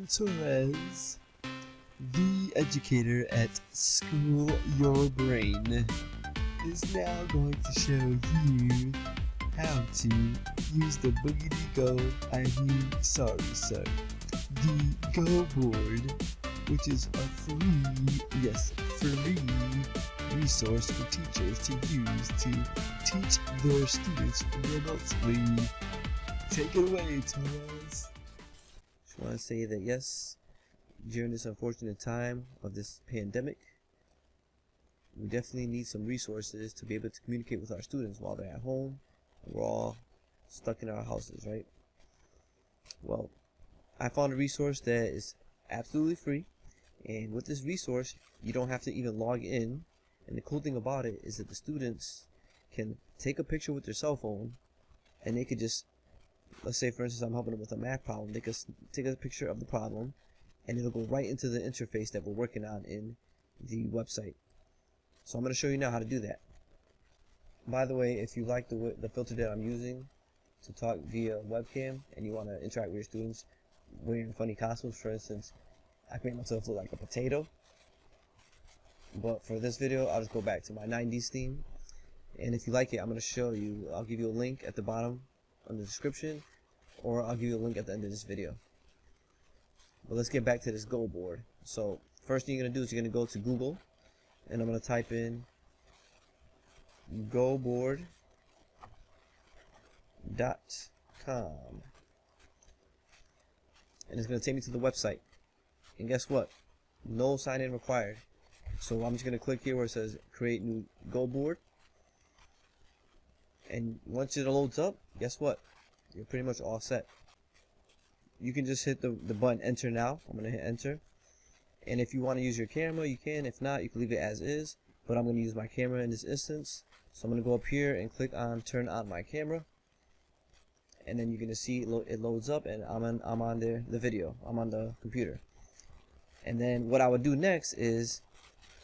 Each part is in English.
Torres, the educator at School Your Brain, is now going to show you how to use the the GoBoard, which is a free resource for teachers to use to teach their students remotely. Take it away, Torres. Just want to say that yes, during this unfortunate time of this pandemic, we definitely need some resources to be able to communicate with our students while they're at home. We're all stuck in our houses, right? Well, I found a resource that is absolutely free, and with this resource you don't have to even log in, and the cool thing about it is that the students can take a picture with their cell phone, and they could just, let's say for instance I'm helping them with a math problem, they could take a picture of the problem and it'll go right into the interface that we're working on in the website. So I'm going to show you now how to do that. By the way, if you like the filter that I'm using to talk via webcam and you want to interact with your students wearing funny costumes, for instance, I made myself look like a potato, but for this video I'll just go back to my 90s theme, and if you like it I'm going to show you. I'll give you a link at the bottom in the description, or I'll give you a link at the end of this video. But let's get back to this GoBoard. So first thing you're going to do is you're going to go to Google, and I'm going to type in GoBoard.com, and it's going to take me to the website. And guess what? No sign in required. So I'm just going to click here where it says create new GoBoard, and once it loads up, guess what? You're pretty much all set. You can just hit the button enter now. I'm going to hit enter, and if you want to use your camera you can. If not, you can leave it as is, but I'm going to use my camera in this instance. So I'm going to go up here and click on turn on my camera, and then you're going to see it loads up, and I'm on the video. I'm on the computer. And then what I would do next is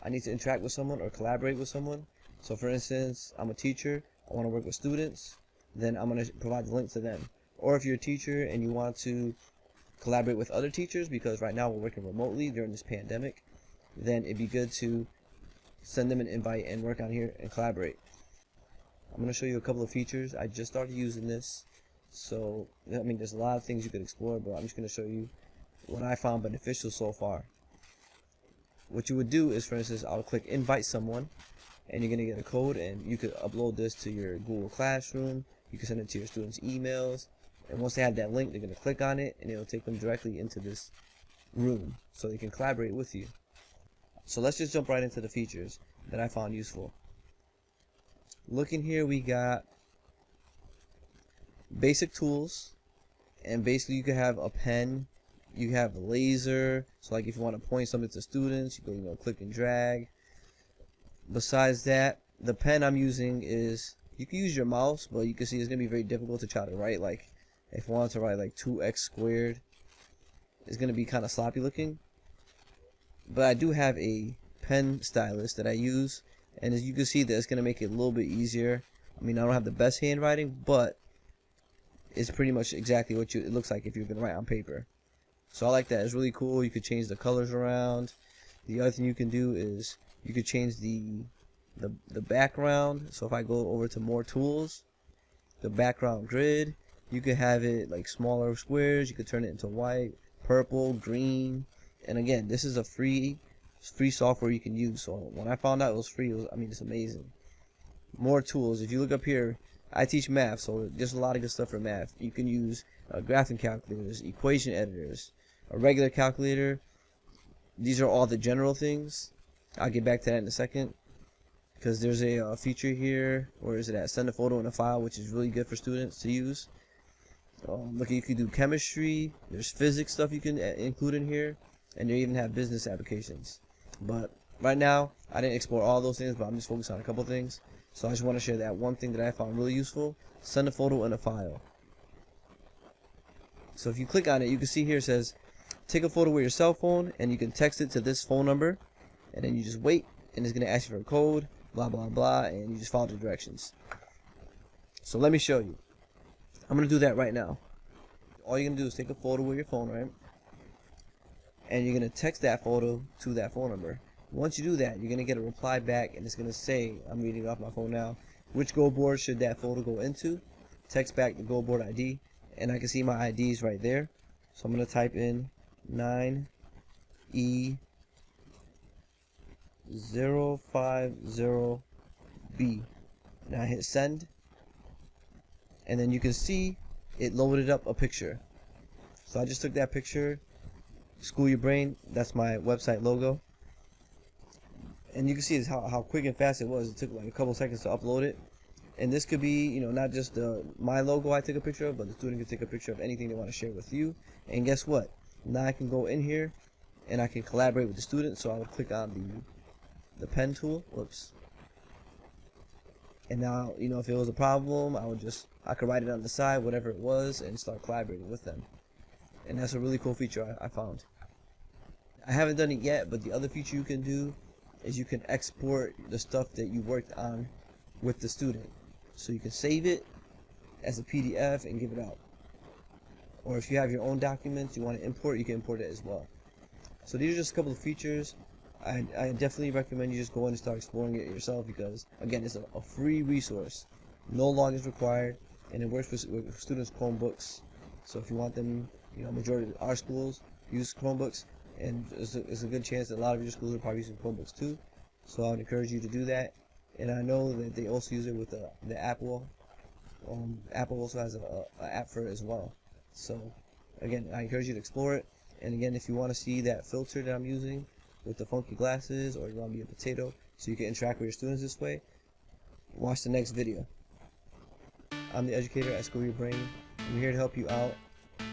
I need to interact with someone or collaborate with someone. So for instance, I'm a teacher, I want to work with students, then I'm going to provide the link to them. Or if you're a teacher and you want to collaborate with other teachers, because right now we're working remotely during this pandemic, then it'd be good to send them an invite and work on here and collaborate. I'm going to show you a couple of features. I just started using this, so I mean there's a lot of things you could explore, but I'm just going to show you what I found beneficial so far. What you would do is, for instance, I'll click invite someone, and you're going to get a code, and you could upload this to your Google Classroom. You can send it to your students' emails, and once they have that link they're going to click on it and it'll take them directly into this room so they can collaborate with you. So let's just jump right into the features that I found useful. Looking here, we got basic tools, and basically you could have a pen, you have a laser, so like if you want to point something to students you go, click and drag. Besides that, the pen I'm using is, you can use your mouse, but you can see it's gonna be very difficult to try to write. Like if I want to write like 2x squared, it's gonna be kind of sloppy looking. But I do have a pen stylus that I use, and as you can see that it's gonna make it a little bit easier. I mean, I don't have the best handwriting, but it's pretty much exactly what it looks like if you're gonna write on paper. So I like that. It's really cool. You could change the colors around. The other thing you can do is you could change the background. So if I go over to more tools, the background grid, you could have it like smaller squares. You could turn it into white, purple, green. And again, this is a free software you can use. So when I found out it was free, I mean, it's amazing. More tools. If you look up here, I teach math, so there's a lot of good stuff for math. You can use graphing calculators, equation editors, a regular calculator. These are all the general things. I'll get back to that in a second, because there's a feature here, where is it at? Send a photo and a file, which is really good for students to use. Look, you can do chemistry, there's physics stuff you can include in here, and they even have business applications. But right now I didn't explore all those things, but I'm just focused on a couple things. So I just want to share that one thing that I found really useful: send a photo and a file. So if you click on it, you can see here it says take a photo with your cell phone, and you can text it to this phone number, and then you just wait, and it's going to ask you for a code, blah blah blah, and you just follow the directions. So let me show you. I'm going to do that right now. All you're going to do is take a photo with your phone, right? and you're going to text that photo to that phone number. Once you do that, you're going to get a reply back, and it's going to say, I'm reading off my phone now, which GoBoard should that photo go into. Text back the GoBoard ID, and I can see my IDs right there. So I'm going to type in 9E050B. Now I hit send, and then you can see it loaded up a picture. So I just took that picture, School Your Brain, that's my website logo. And you can see how quick and fast it was. It took like a couple seconds to upload it. And this could be, you know, not just my logo I took a picture of, but the student can take a picture of anything they want to share with you. And guess what? Now I can go in here and I can collaborate with the student. So I would click on the pen tool. Whoops. And now, you know, if it was a problem, I could write it on the side, whatever it was, and start collaborating with them. And that's a really cool feature I found. I haven't done it yet, but the other feature you can do is you can export the stuff that you worked on with the student. So you can save it as a PDF and give it out. Or if you have your own documents you want to import, you can import it as well. So these are just a couple of features. I definitely recommend you just go in and start exploring it yourself, because again, it's a free resource. No logins required, and it works with students' Chromebooks. So if you want them, you know, majority of our schools use Chromebooks, and it's a good chance that a lot of your schools are probably using Chromebooks too. So I would encourage you to do that. And I know that they also use it with the Apple. Apple also has an app for it as well. So again, I encourage you to explore it. And again, if you want to see that filter that I'm using with the funky glasses, or you want to be a potato so you can interact with your students this way, watch the next video. I'm the educator at School Your Brain. I'm here to help you out,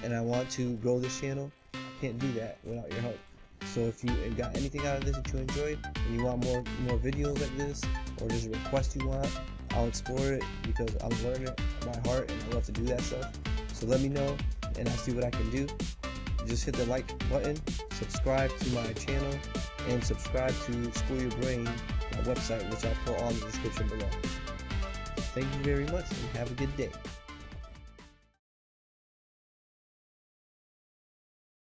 and I want to grow this channel. I can't do that without your help. So if you got anything out of this that you enjoyed, and you want more videos like this, or there's a request you want, I'll explore it, because I'm learning by heart and I love to do that stuff. So let me know, and I'll see what I can do. Just hit the like button, subscribe to my channel, and subscribe to School Your Brain, my website, which I'll put on the description below. Thank you very much, and have a good day.